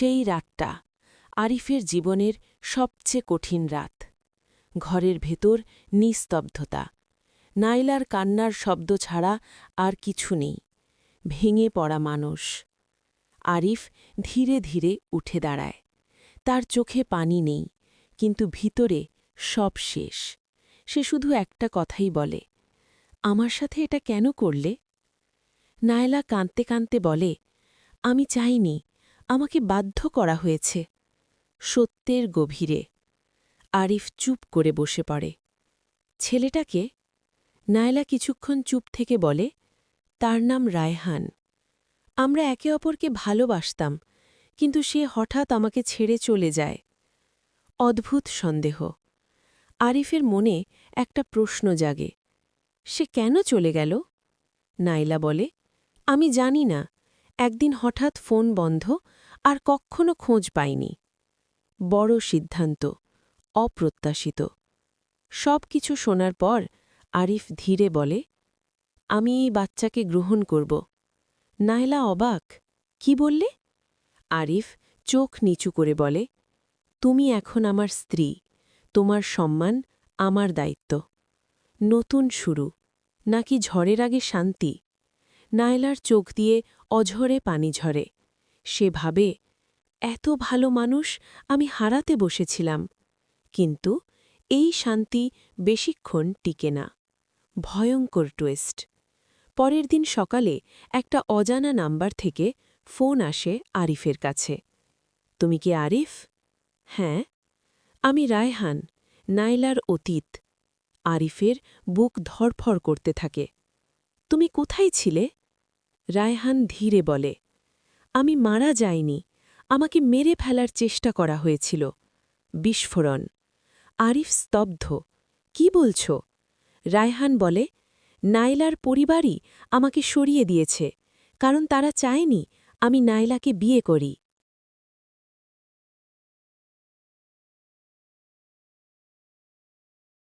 সেই রাতটা আরিফের জীবনের সবচেয়ে কঠিন রাত। ঘরের ভেতর নিস্তব্ধতা, নাইলার কান্নার শব্দ ছাড়া আর কিছু নেই। ভেঙে পড়া মানুষ। আরিফ ধীরে ধীরে উঠে দাঁড়ায়। তার চোখে পানি নেই, কিন্তু ভিতরে সব শেষ। সে শুধু একটা কথাই বলে, আমার সাথে এটা কেন করলে? নায়লা কাঁদতে কাঁদতে বলে, আমি চাইনি, আমাকে বাধ্য করা হয়েছে। সত্যের গভীরে আরিফ চুপ করে বসে পড়ে। ছেলেটাকে? নায়লা কিছুক্ষণ চুপ থেকে বলে, তার নাম রায়হান। আমরা একে অপরকে ভালোবাসতাম, কিন্তু সে হঠাৎ আমাকে ছেড়ে চলে যায়। অদ্ভুত সন্দেহ। আরিফের মনে একটা প্রশ্ন জাগে, সে কেন চলে গেল? নাইলা বলে, আমি জানি না। একদিন হঠাৎ ফোন বন্ধ, আর কখনো খোঁজ পাইনি। বড় সিদ্ধান্ত, অপ্রত্যাশিত। সব কিছু শোনার পর আরিফ ধীরে বলে, আমি এই বাচ্চাকে গ্রহণ করব। নাইলা অবাক, কি বললে? আরিফ চোখ নিচু করে বলে, তুমি এখন আমার স্ত্রী, তোমার সম্মান আমার দায়িত্ব। নতুন শুরু, নাকি ঝড়ের আগে শান্তি? নায়লার চোখ দিয়ে অঝরে পানি ঝরে। সে ভাবে, এত ভালো মানুষ আমি হারাতে বসেছিলাম। কিন্তু এই শান্তি বেশিক্ষণ টিকে না। ভয়ঙ্কর টুইস্ট। পরের দিন সকালে একটা অজানা নাম্বার থেকে ফোন আসে আরিফের কাছে। তুমি কি আরিফ? হ্যাঁ। আমি রায়হান, নাইলার অতীত। আরিফের বুক ধড়ফড় করতে থাকে। তুমি কোথায় ছিলে? রায়হান ধীরে বলে, আমি মারা যাইনি, আমাকে মেরে ফেলার চেষ্টা করা হয়েছিল। বিস্ফোরণ। আরিফ স্তব্ধ। কি বলছ? রায়হান বলে, নাইলার পরিবারই আমাকে সরিয়ে দিয়েছে, কারণ তারা চায়নি আমি নাইলাকে বিয়ে করি।